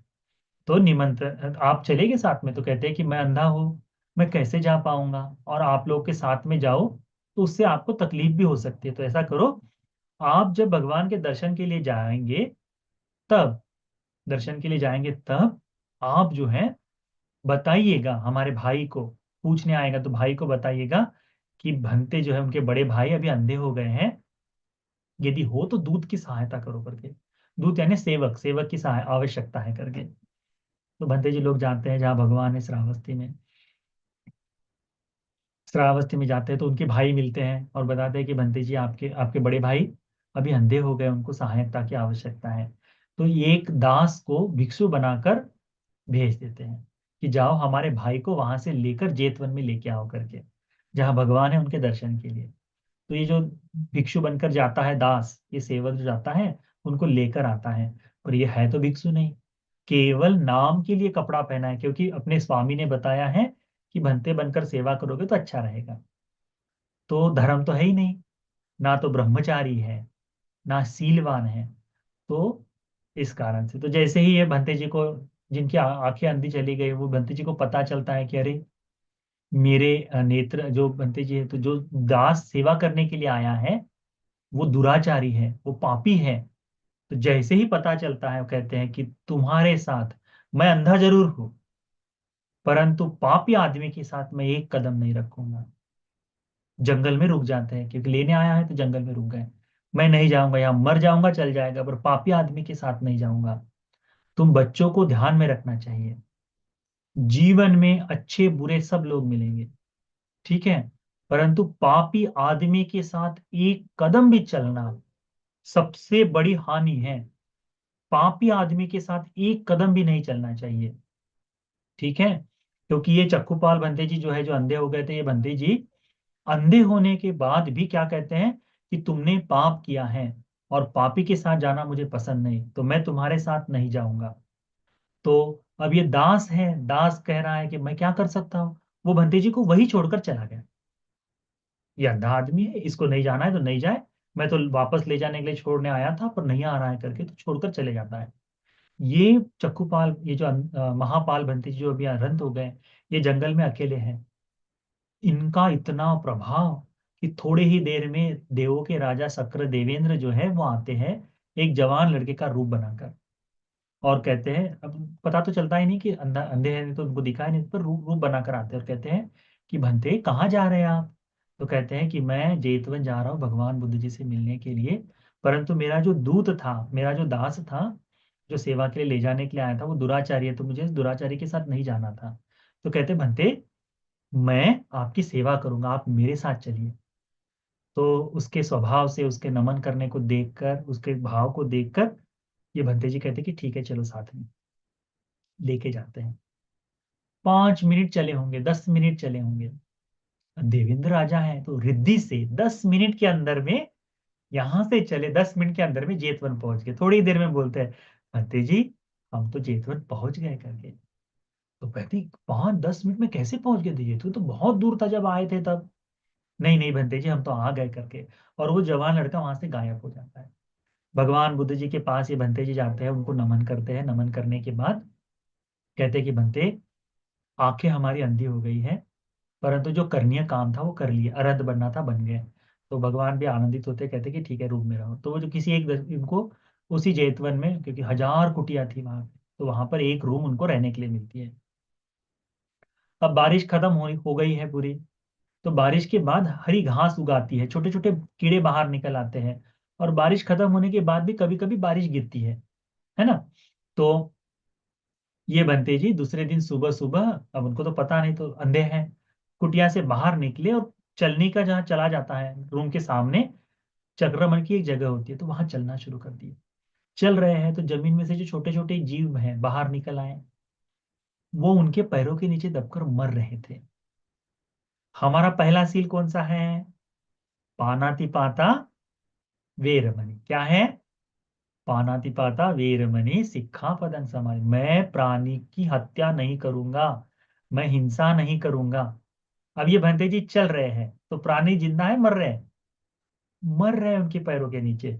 तो निमंत्रण, आप चलेंगे साथ में? तो कहते हैं कि मैं अंधा हूँ, मैं कैसे जा पाऊंगा, और आप लोग के साथ में जाओ तो उससे आपको तकलीफ भी हो सकती है, तो ऐसा करो, आप जब भगवान के दर्शन के लिए जाएंगे, तब दर्शन के लिए जाएंगे तब आप जो है बताइएगा हमारे भाई को, पूछने आएगा तो भाई को बताइएगा कि भंते जो है उनके बड़े भाई अभी अंधे हो गए हैं, यदि हो तो दूत की सहायता करो करके। दूत यानी सेवक, सेवक की सहाय आवश्यकता है करके। तो भंते जी लोग जानते हैं जहाँ भगवान है श्रावस्ती में, श्रावस्ती में जाते हैं तो उनके भाई मिलते हैं और बताते हैं कि बंते जी आपके आपके बड़े भाई अभी अंधे हो गए, उनको सहायता की आवश्यकता है। तो ये एक दास को भिक्षु बनाकर भेज देते हैं कि जाओ हमारे भाई को वहां से लेकर जेतवन में लेके आओ करके, जहाँ भगवान है उनके दर्शन के लिए। तो ये जो भिक्षु बनकर जाता है दास, ये सेवक जो जाता है उनको लेकर आता है, और ये है तो भिक्षु नहीं, केवल नाम के लिए कपड़ा पहना है, क्योंकि अपने स्वामी ने बताया है कि भंते बनकर सेवा करोगे तो अच्छा रहेगा। तो धर्म तो है ही नहीं, ना तो ब्रह्मचारी है, ना सीलवान है। तो इस कारण से तो जैसे ही ये भंते जी को, जिनकी आंखें अंधी चली गई, वो भंते जी को पता चलता है कि अरे मेरे नेत्र, जो भंते जी है तो जो दास सेवा करने के लिए आया है वो दुराचारी है, वो पापी है। तो जैसे ही पता चलता है वो कहते हैं कि तुम्हारे साथ मैं अंधा जरूर हूं, परंतु पापी आदमी के साथ मैं एक कदम नहीं रखूंगा। जंगल में रुक जाते हैं, क्योंकि लेने आया है तो जंगल में रुक गए। मैं नहीं जाऊंगा, यहाँ मर जाऊंगा चल जाएगा, पर पापी आदमी के साथ नहीं जाऊंगा। तुम बच्चों को ध्यान में रखना चाहिए, जीवन में अच्छे बुरे सब लोग मिलेंगे, ठीक है, परंतु पापी आदमी के साथ एक कदम भी चलना सबसे बड़ी हानि है। पापी आदमी के साथ एक कदम भी नहीं चलना चाहिए, ठीक है। क्योंकि ये चक्कूपाल बंते जी जो है, जो अंधे हो गए थे, ये बंते जी अंधे होने के बाद भी क्या कहते हैं कि तुमने पाप किया है और पापी के साथ जाना मुझे पसंद नहीं, तो मैं तुम्हारे साथ नहीं जाऊंगा। तो अब ये दास है, दास कह रहा है कि मैं क्या कर सकता हूँ, वो बंते जी को वही छोड़कर चला गया। ये अंधा आदमी है, इसको नहीं जाना है तो नहीं जाए, मैं तो वापस ले जाने के लिए छोड़ने आया था पर नहीं आ रहा है करके तो छोड़कर चले जाता है। ये चक्कूपाल, ये जो महापाल बंती जो अभी अनंत हो गए, ये जंगल में अकेले हैं। इनका इतना प्रभाव कि थोड़े ही देर में देवों के राजा शक्र देवेंद्र जो है वो आते हैं, एक जवान लड़के का रूप बनाकर, और कहते हैं, अब पता तो चलता ही नहीं कि अंधा अंधे हैं तो उनको दिखाई नहीं, पर रूप रूप बनाकर आते हैं और कहते हैं कि भंते कहाँ जा रहे हैं आप। तो कहते हैं कि मैं जेतवन जा रहा हूँ भगवान बुद्ध जी से मिलने के लिए, परंतु मेरा जो दूत था, मेरा जो दास था, जो सेवा के लिए ले जाने के लिए आया था, वो दुराचारी है, तो मुझे इस दुराचारी के साथ नहीं जाना था। तो कहते भंते मैं आपकी सेवा करूंगा, आप मेरे साथ चलिए। तो उसके स्वभाव से, उसके नमन करने को देखकर, उसके भाव को देखकर ये भंते जी कहते कि ठीक है चलो साथ में, लेके जाते हैं। 5 मिनट चले होंगे, 10 मिनट चले होंगे, देवेंद्र राजा है तो रिद्धि से 10 मिनट के अंदर में, यहां से चले 10 मिनट के अंदर में जेतवन पहुंच गए। थोड़ी देर में बोलते हैं भंते जी हम तो जेतवन पहुंच गए करके। तो कहती 5-10 मिनट में कैसे पहुंच गए थे, जेतवन तो बहुत दूर था जब आए थे तब। नहीं नहीं भंते जी हम तो आ गए करके, और वो जवान लड़का वहां से गायब हो जाता है। भगवान बुद्ध जी के पास ये भंते जी जाते हैं, उनको नमन करते हैं, नमन करने के बाद कहते हैं कि भंते आंखें हमारी अंधी हो गई है, परंतु जो करणीय काम था वो कर लिया, अरहत बनना था बन गए। तो भगवान भी आनंदित होते, कहते कि ठीक है रूम में रहो। तो वो जो किसी एक इनको उसी जेतवन में, क्योंकि 1000 कुटिया थी वहां पे, तो वहां पर एक रूम उनको रहने के लिए मिलती है। अब बारिश खत्म हो गई है पूरी, तो बारिश के बाद हरी घास उगाती है, छोटे छोटे कीड़े बाहर निकल आते हैं, और बारिश खत्म होने के बाद भी कभी कभी बारिश गिरती है ना। तो ये बनते जी दूसरे दिन सुबह सुबह, अब उनको तो पता नहीं, तो अंधे हैं, कुटिया से बाहर निकले और चलने का जहाँ चला जाता है, रूम के सामने चक्रमण की एक जगह होती है, तो वहां चलना शुरू कर दिए। चल रहे हैं तो जमीन में से जो छोटे छोटे जीव हैं बाहर निकल आए, वो उनके पैरों के नीचे दबकर मर रहे थे। हमारा पहला सील कौन सा है? पानाति पाता वेरमणि। क्या है? पानाति पाता वेरमणि सिक्खापदं समाधि। मैं प्राणी की हत्या नहीं करूंगा, मैं हिंसा नहीं करूंगा। अब ये भंते जी चल रहे हैं तो प्राणी जिंदा है मर रहे हैं? मर रहे हैं उनके पैरों के नीचे।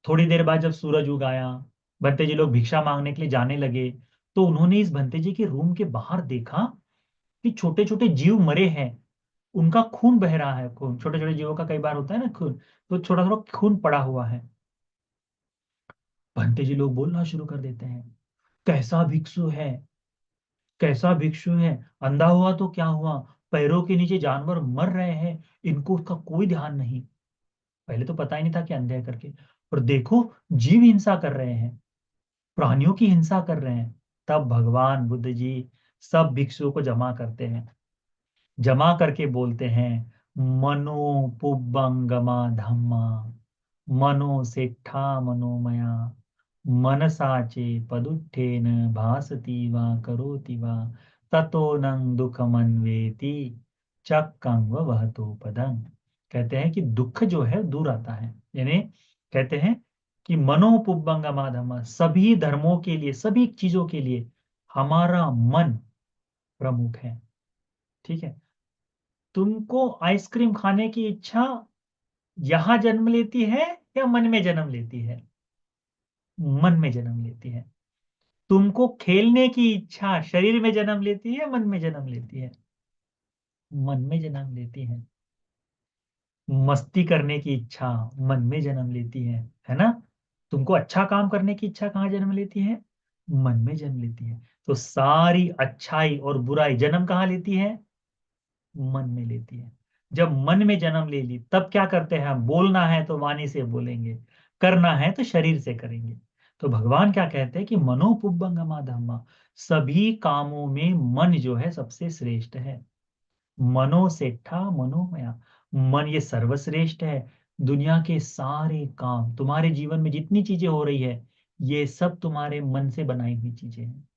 थोड़ी देर बाद जब सूरज उग आया, भंते जी लोग भिक्षा मांगने के लिए जाने लगे, तो उन्होंने इस भंते जी के रूम के बाहर देखा कि छोटे छोटे जीव मरे हैं, उनका खून बह रहा है, खून छोटे छोटे जीवों का कई बार होता है ना खून, तो छोटा थोड़ा खून पड़ा हुआ है। भंते जी लोग बोलना शुरू कर देते हैं, कैसा भिक्षु है, कैसा भिक्षु है, अंधा हुआ तो क्या हुआ, पैरों के नीचे जानवर मर रहे हैं, इनको उसका कोई ध्यान नहीं। पहले तो पता ही नहीं था कि अंधे हैं करके, और देखो जीव हिंसा कर रहे हैं, प्राणियों की हिंसा कर रहे हैं। तब भगवान बुद्ध जी सब भिक्षुओं को जमा करते हैं, जमा करके बोलते हैं, मनो पुब्बंगमा धम्मा, मनो सेट्ठा मनोमया, मनसाचे पदुत्थेन भासति वा करोति वा, ततो नंग दुखमन्वेति चक्कं वहतो पदं। कहते हैं कि दुख जो है दूर आता है, यानी कहते हैं कि मनो पुब्बंगमा धम्मा, सभी धर्मों के लिए, सभी चीजों के लिए हमारा मन प्रमुख है। ठीक है, तुमको आइसक्रीम खाने की इच्छा यहां जन्म लेती है या मन में जन्म लेती है? मन में जन्म लेती है। तुमको खेलने की इच्छा शरीर में जन्म लेती है, मन में जन्म लेती है? मन में जन्म लेती है। मस्ती करने की इच्छा मन में जन्म लेती है ना? तुमको अच्छा काम करने की इच्छा कहाँ जन्म लेती है? मन में जन्म लेती है। तो सारी अच्छाई और बुराई जन्म कहाँ लेती है? मन में लेती है। जब मन में जन्म ले ली तब क्या करते हैं हम? बोलना है तो वाणी से बोलेंगे, करना है तो शरीर से करेंगे। तो भगवान क्या कहते हैं कि मनोपुब्बंगमा धम्मा, सभी कामों में मन जो है सबसे श्रेष्ठ है। मनो सेठा मनोमया, मन ये सर्वश्रेष्ठ है। दुनिया के सारे काम, तुम्हारे जीवन में जितनी चीजें हो रही है, ये सब तुम्हारे मन से बनाई हुई चीजें हैं।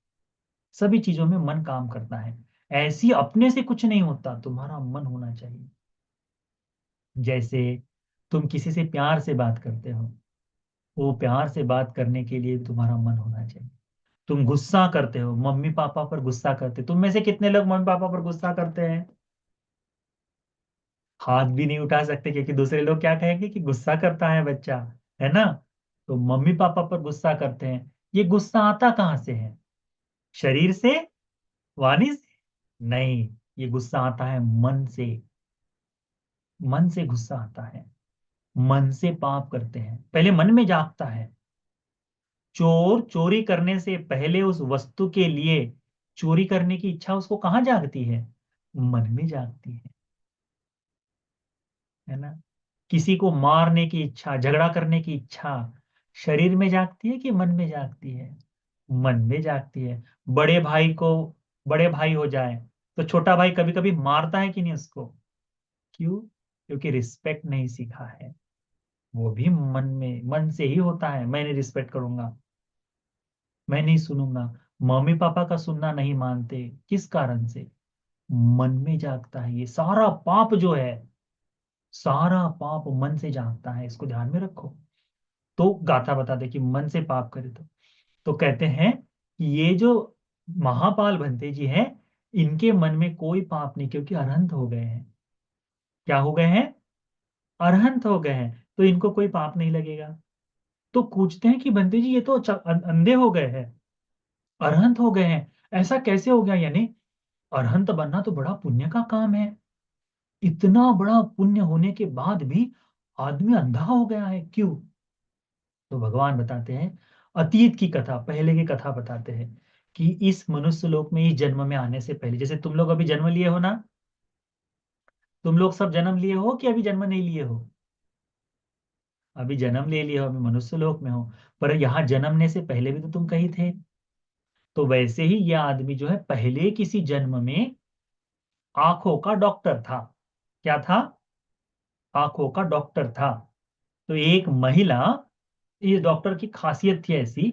सभी चीजों में मन काम करता है। ऐसी अपने से कुछ नहीं होता, तुम्हारा मन होना चाहिए। जैसे तुम किसी से प्यार से बात करते हो, वो प्यार से बात करने के लिए तुम्हारा मन होना चाहिए। तुम गुस्सा करते हो, मम्मी पापा पर गुस्सा करते, तुम में से कितने लोग मम्मी पापा पर गुस्सा करते हैं? हाथ भी नहीं उठा सकते, क्योंकि दूसरे लोग क्या कहेंगे कि गुस्सा करता है बच्चा, है ना? तो मम्मी पापा पर गुस्सा करते हैं। ये गुस्सा आता कहाँ से है? शरीर से, वाणी से? नहीं, ये गुस्सा आता है मन से। मन से गुस्सा आता है। मन से पाप करते हैं, पहले मन में जागता है। चोर चोरी करने से पहले उस वस्तु के लिए चोरी करने की इच्छा उसको कहाँ जागती है? मन में जागती है ना? किसी को मारने की इच्छा, झगड़ा करने की इच्छा शरीर में जागती है कि मन में जागती है? मन में जागती है। बड़े भाई को, बड़े भाई हो जाए तो छोटा भाई कभी कभी मारता है कि नहीं उसको? क्यों? क्योंकि रिस्पेक्ट नहीं सीखा है। वो भी मन में, मन से ही होता है, मैं नहीं रिस्पेक्ट करूंगा, मैं नहीं सुनूंगा। मम्मी पापा का सुनना नहीं मानते, किस कारण से? मन में जागता है। ये सारा पाप जो है, सारा पाप मन से जागता है, इसको ध्यान में रखो। तो गाथा बताते कि मन से पाप करे तो कहते हैं कि ये जो महापाल भंते जी हैं, इनके मन में कोई पाप नहीं, क्योंकि अरहंत हो गए हैं। क्या हो गए हैं? अरहंत हो गए हैं, तो इनको कोई पाप नहीं लगेगा। तो पूछते हैं कि भंते जी ये तो अंधे हो गए हैं, अरहंत हो गए हैं, ऐसा कैसे हो गया? यानी अरहंत बनना तो बड़ा पुण्य का काम है, इतना बड़ा पुण्य होने के बाद भी आदमी अंधा हो गया है, क्यों? तो भगवान बताते हैं, अतीत की कथा, पहले की कथा बताते हैं कि इस मनुष्य लोक में, इस जन्म में आने से पहले, जैसे तुम लोग अभी जन्म लिए हो ना, तुम लोग सब जन्म लिए हो कि अभी जन्म नहीं लिए हो? अभी जन्म ले लिए हो, अभी मनुष्य लोक में हो। पर यहाँ जन्मने से पहले भी तो तुम कहीं थे। तो वैसे ही यह आदमी जो है, पहले किसी जन्म में आंखों का डॉक्टर था। क्या था? आंखों का डॉक्टर था। तो एक महिला, इस डॉक्टर की खासियत थी ऐसी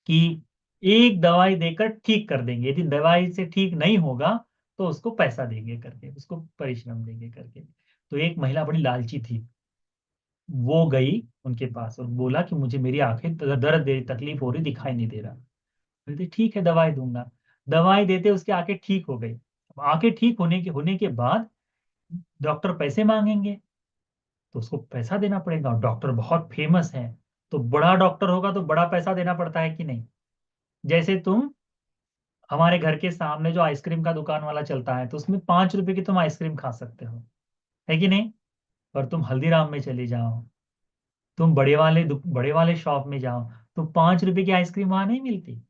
कि एक दवाई देकर ठीक कर देंगे, यदि दवाई से ठीक नहीं होगा तो उसको पैसा देंगे करके, उसको परिश्रम देंगे करके। तो एक महिला बड़ी लालची थी, वो गई उनके पास और बोला कि मुझे, मेरी आंखें दर्द दे रही, तकलीफ हो रही, दिखाई नहीं दे रहा। बोलते ठीक है, दवाई दूंगा। दवाई देते उसकी आंखें ठीक हो गई। अब आंखें ठीक होने के बाद डॉक्टर पैसे मांगेंगे, तो उसको पैसा देना पड़ेगा। डॉक्टर बहुत फेमस है, तो बड़ा डॉक्टर होगा तो बड़ा पैसा देना पड़ता है कि नहीं? जैसे तुम हमारे घर के सामने जो आइसक्रीम का दुकान वाला चलता है, तो उसमें 5 रुपए की तुम आइसक्रीम खा सकते हो, है कि नहीं? पर तुम हल्दीराम में चले जाओ, तुम बड़े वाले शॉप में जाओ, तो 5 रुपए की आइसक्रीम वहां नहीं मिलती।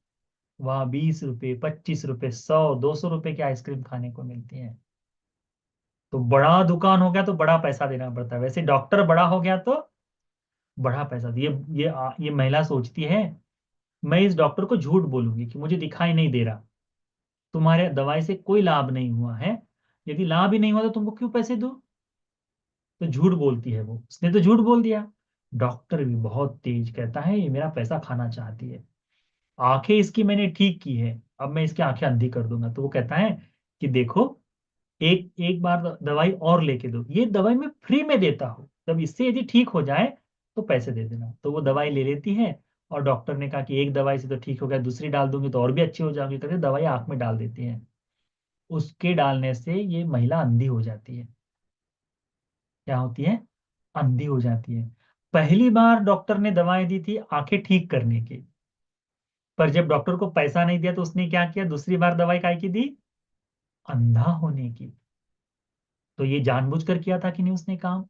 वहां 20 रुपए, 25 रुपए, 100, 200 रुपए की आइसक्रीम खाने को मिलती है। तो बड़ा दुकान हो गया तो बड़ा पैसा देना पड़ता है, वैसे डॉक्टर बड़ा हो गया तो बड़ा पैसा। ये महिला सोचती है, मैं इस डॉक्टर को झूठ बोलूंगी कि मुझे दिखाई नहीं दे रहा, तुम्हारे दवाई से कोई लाभ नहीं हुआ है, यदि लाभ ही नहीं हुआ तो तुमको क्यों पैसे दो? तो झूठ बोलती है वो, उसने तो झूठ बोल दिया। डॉक्टर भी बहुत तेज, कहता है ये मेरा पैसा खाना चाहती है, आंखें इसकी मैंने ठीक की है, अब मैं इसकी आंखें अंधी कर दूंगा। तो वो कहता है कि देखो, एक एक बार दवाई और लेके दो, ये दवाई मैं फ्री में देता हूँ, तब इससे यदि ठीक हो जाए तो पैसे दे देना। तो वो दवाई ले लेती है, और डॉक्टर ने कहा कि एक दवाई से तो ठीक हो गया, दूसरी डाल दूंगी तो और भी अच्छी हो जाएगी, करके दवाई आंख में डाल देती है। उसके डालने से ये महिला अंधी हो जाती है। क्या होती है? अंधी हो जाती है। पहली बार डॉक्टर ने दवाई दी थी आंखें ठीक करने की, पर जब डॉक्टर को पैसा नहीं दिया तो उसने क्या किया, दूसरी बार दवाई काय की दी? अंधा होने की। तो ये जानबूझकर किया था कि नहीं उसने काम?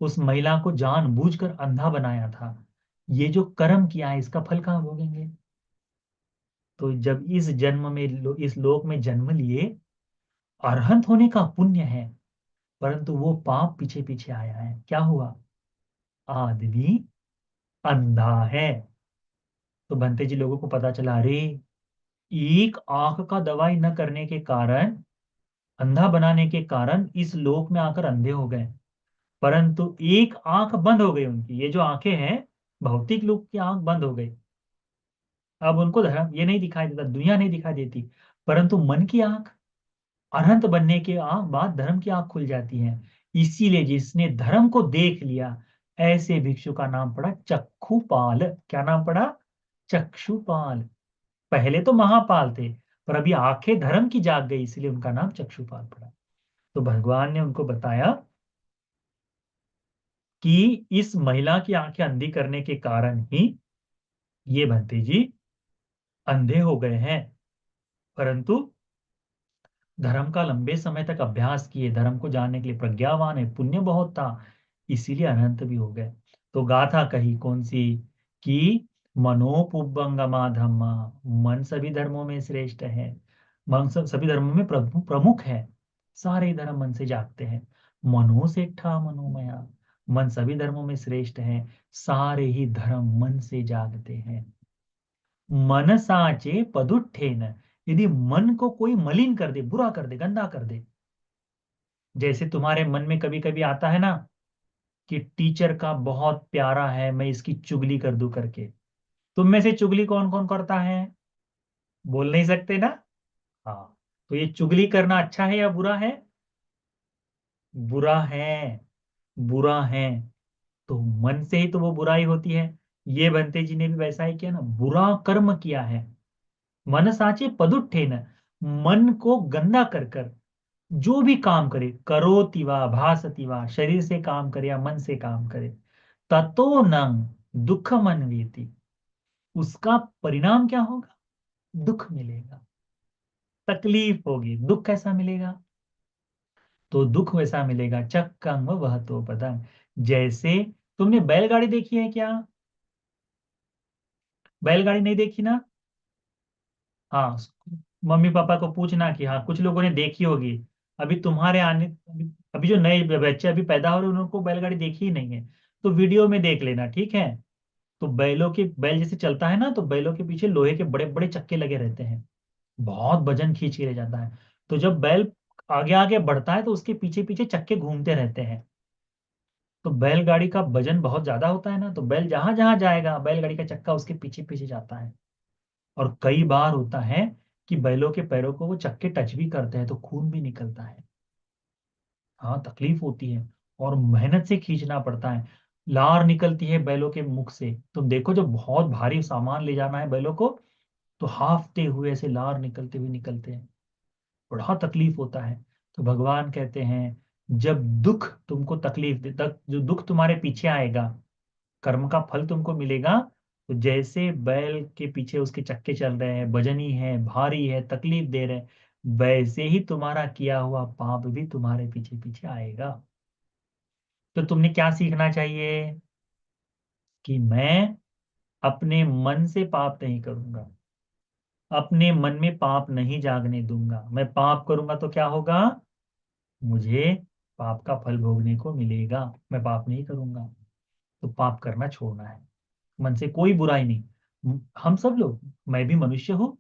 उस महिला को जानबूझकर अंधा बनाया था। ये जो कर्म किया है इसका फल कहाँ भोगेंगे? तो जब इस जन्म में इस लोक में जन्म लिए, अरहंत होने का पुण्य है, परंतु वो पाप पीछे पीछे आया है। क्या हुआ? आदमी अंधा है। तो बनते जी लोगों को पता चला, अरे एक आंख का दवाई न करने के कारण, अंधा बनाने के कारण इस लोक में आकर अंधे हो गए। परंतु एक आंख बंद हो गई उनकी, ये जो आंखें हैं, भौतिक लोक की आंख बंद हो गई। अब उनको धर्म ये नहीं दिखाई देता, दुनिया नहीं दिखाई देती, परंतु मन की आंख, अनंत बनने के बाद धर्म की आंख खुल जाती है। इसीलिए जिसने धर्म को देख लिया, ऐसे भिक्षु का नाम पड़ा चक्षुपाल। क्या नाम पड़ा? चक्षुपाल। पहले तो महापाल थे, पर अभी आंखें धर्म की जाग गई, इसलिए उनका नाम चक्षुपाल पड़ा। तो भगवान ने उनको बताया कि इस महिला की आंखें अंधी करने के कारण ही ये भंते जी अंधे हो गए हैं। परंतु धर्म का लंबे समय तक अभ्यास किए, धर्म को जानने के लिए प्रज्ञावान है, पुण्य बहुत था, इसीलिए अनंत भी हो गए। तो गाथा कही कौन सी? कि मनोपुब्बंगमा धम्मा, मन सभी धर्मों में श्रेष्ठ है। मन सभी धर्मों में प्रमुख है। सारे धर्म मन से जागते हैं। मनो से ठा मनोमया, मन सभी धर्मों में श्रेष्ठ है, सारे ही धर्म मन से जागते हैं। मन साचे पदुत्थेन, यदि मन को कोई मलिन कर दे, बुरा कर दे, गंदा कर दे, जैसे तुम्हारे मन में कभी कभी आता है ना कि टीचर का बहुत प्यारा है, मैं इसकी चुगली कर दूं करके। तुम में से चुगली कौन कौन करता है? बोल नहीं सकते ना? हाँ। तो ये चुगली करना अच्छा है या बुरा है? बुरा है। बुरा है। तो मन से ही तो वो बुराई होती है। ये बंते जी ने भी वैसा ही किया ना, बुरा कर्म किया है। मन साचे पदुट्ठे न, मन को गंदा कर कर जो भी काम करे, करोति वा भासति वा, शरीर से काम करे या मन से काम करे, ततो न दुख मनवेति, उसका परिणाम क्या होगा? दुख मिलेगा, तकलीफ होगी। दुख कैसा मिलेगा? तो दुख वैसा मिलेगा, चक्कम वह तो पतंग। जैसे तुमने बैलगाड़ी देखी है क्या? बैलगाड़ी नहीं देखी ना? हाँ, मम्मी पापा को पूछना कि हाँ, कुछ लोगों ने देखी होगी। अभी तुम्हारे आने अभी जो नए बच्चे अभी पैदा हो रहे हैं उनको बैलगाड़ी देखी ही नहीं है, तो वीडियो में देख लेना, ठीक है? तो बैल जैसे चलता है ना, तो बैलों के पीछे लोहे के बड़े बड़े चक्के लगे रहते हैं, बहुत वजन खींच के ले जाता है। तो जब बैल आगे आगे बढ़ता है तो उसके पीछे पीछे चक्के घूमते रहते हैं। तो बैलगाड़ी का वजन बहुत ज्यादा होता है ना, तो बैल जहां जहां जाएगा बैलगाड़ी का चक्का उसके पीछे पीछे जाता है। और कई बार होता है कि बैलों के पैरों को वो चक्के टच भी करते हैं तो खून भी निकलता है। हाँ, तकलीफ होती है, और मेहनत से खींचना पड़ता है। लार निकलती है बैलों के मुख से, तुम देखो जब बहुत भारी सामान ले जाना है बैलों को, तो हाफते हुए ऐसे लार निकलते हुए निकलते हैं, बड़ा तकलीफ होता है। तो भगवान कहते हैं, जब दुख तुमको तकलीफ दे तक, जो दुख तुम्हारे पीछे आएगा, कर्म का फल तुमको मिलेगा, तो जैसे बैल के पीछे उसके चक्के चल रहे हैं, वजनी है, भारी है, तकलीफ दे रहे हैं, वैसे ही तुम्हारा किया हुआ पाप भी तुम्हारे पीछे पीछे आएगा। तो तुमने क्या सीखना चाहिए कि मैं अपने मन से पाप नहीं करूंगा, अपने मन में पाप नहीं जागने दूंगा। मैं पाप करूंगा तो क्या होगा, मुझे पाप का फल भोगने को मिलेगा। मैं पाप नहीं करूंगा। तो पाप करना छोड़ना है, मन से कोई बुराई नहीं। हम सब लोग, मैं भी मनुष्य हूँ,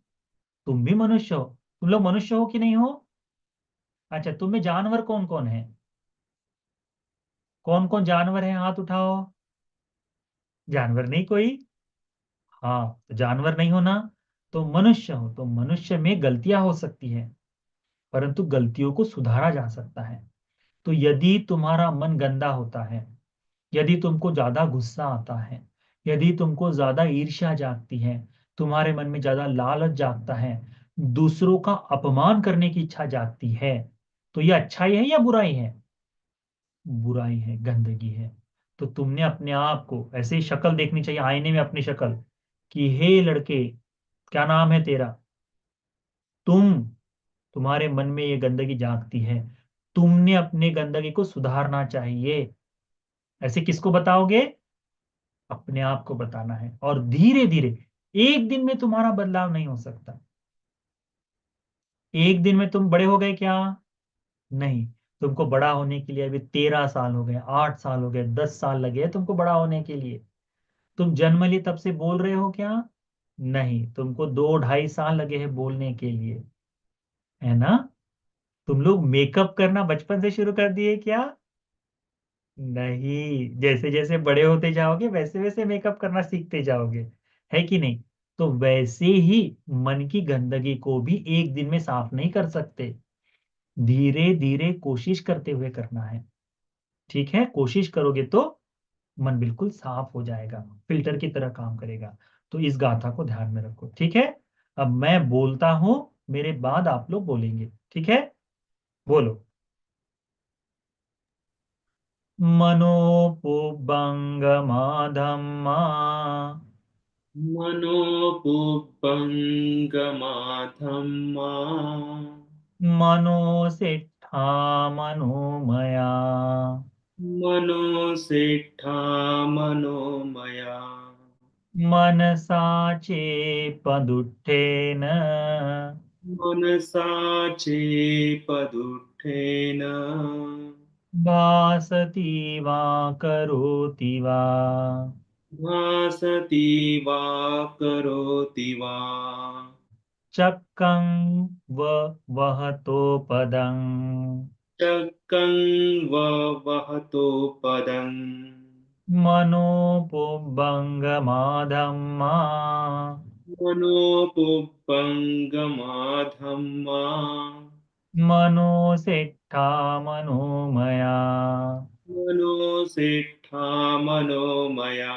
तुम भी मनुष्य हो। तुम लोग मनुष्य हो कि नहीं हो? अच्छा, तुम में जानवर कौन कौन है? कौन कौन जानवर है, हाथ उठाओ। जानवर नहीं कोई? हाँ, तो जानवर नहीं हो ना, तो मनुष्य हो। तो मनुष्य में गलतियां हो सकती है, परंतु गलतियों को सुधारा जा सकता है। तो यदि तुम्हारा मन गंदा होता है, यदि तुमको ज्यादा गुस्सा आता है, यदि तुमको ज्यादा ईर्ष्या जागती है, तुम्हारे मन में ज्यादा लालच जागता है, दूसरों का अपमान करने की इच्छा जागती है, तो ये अच्छाई है या बुराई है? बुराई है, गंदगी है। तो तुमने अपने आप को ऐसे ही शक्ल देखनी चाहिए आईने में, अपनी शक्ल, कि हे लड़के, क्या नाम है तेरा? तुम, तुम्हारे मन में ये गंदगी जागती है, तुमने अपने गंदगी को सुधारना चाहिए। ऐसे किसको बताओगे? अपने आप को बताना है। और धीरे धीरे, एक दिन में तुम्हारा बदलाव नहीं हो सकता। एक दिन में तुम बड़े हो गए क्या? नहीं। तुमको बड़ा होने के लिए अभी 13 साल हो गए, 8 साल हो गए, 10 साल लगे हैं तुमको बड़ा होने के लिए। तुम जन्म ली तब से बोल रहे हो क्या? नहीं, तुमको 2 ढाई साल लगे हैं बोलने के लिए, है ना? तुम लोग मेकअप करना बचपन से शुरू कर दिए क्या? नहीं, जैसे जैसे बड़े होते जाओगे वैसे वैसे मेकअप करना सीखते जाओगे, है कि नहीं? तो वैसे ही मन की गंदगी को भी एक दिन में साफ नहीं कर सकते, धीरे धीरे कोशिश करते हुए करना है। ठीक है, कोशिश करोगे तो मन बिल्कुल साफ हो जाएगा, फिल्टर की तरह काम करेगा। तो इस गाथा को ध्यान में रखो, ठीक है? अब मैं बोलता हूं, मेरे बाद आप लोग बोलेंगे, ठीक है? बोलो। मनोपुब्बंगमाधम्मा मनोपुब्बंगमाधम्मा मनोसेट्ठा मनोमया मनोसेट्ठा मनोमया मनसा चेपदुत्थेन मनसा चेपदुत्थेन भासति वा करोति वा। भासति वा करोति वा चक्रं वहतो पदं चक्रं वहतो पदम् मनोपुब्बंगमाधम्मा मनोपुब्बंगमाधम्मा मनोसेट्ठा मनोमया मनोसेट्ठा मनोमया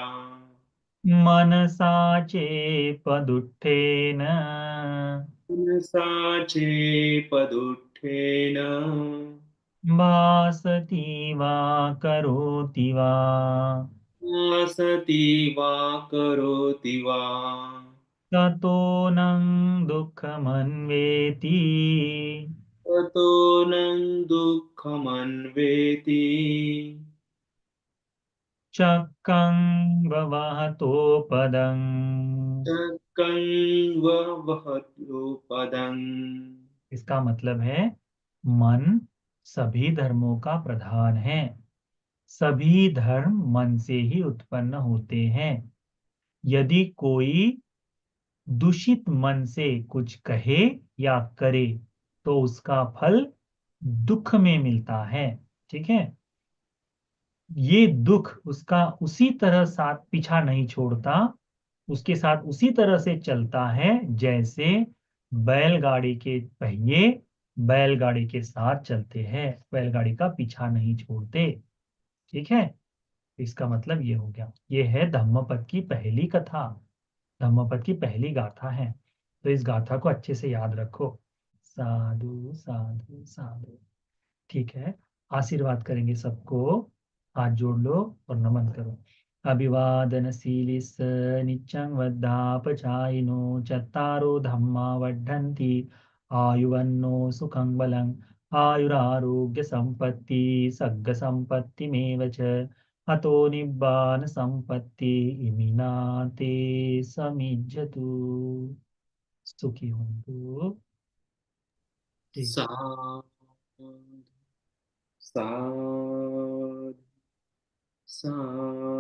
मनसा चेपदुत्थेन मनसा चेपदुत्थेन भासति वा करोति वा। सति वा करोति वा ततो न दुःखमन्वेति ततो न दुःखमन्वेति चक्रं वहतो पदम्। चक्रं वहतो पदम्। इसका मतलब है, मन सभी धर्मों का प्रधान है। सभी धर्म मन से ही उत्पन्न होते हैं। यदि कोई दूषित मन से कुछ कहे या करे, तो उसका फल दुख में मिलता है। ठीक है? ये दुख उसका उसी तरह साथ पीछा नहीं छोड़ता, उसके साथ उसी तरह से चलता है जैसे बैलगाड़ी के पहिए बैलगाड़ी के साथ चलते हैं, बैलगाड़ी का पीछा नहीं छोड़ते। ठीक है? इसका मतलब ये हो गया, ये है धम्मपद की पहली कथा, धम्मपद की पहली गाथा है। तो इस गाथा को अच्छे से याद रखो। साधु साधु साधु। ठीक है, आशीर्वाद करेंगे सबको। हाथ जोड़ लो और नमन करो। अभिवादनशीलिस् नित्यं वद्धापचायिनो चत्तारो धम्मा वर्धन्ति आयुवन्नो सुखं बलम् आयुरारोग्यसम्पत्ति सग्गसम्पत्तिमेव च अतो निब्बानसम्पत्ति इमिनाते समिज्जतु सुखी होन्तु जी। साधु साधु साधु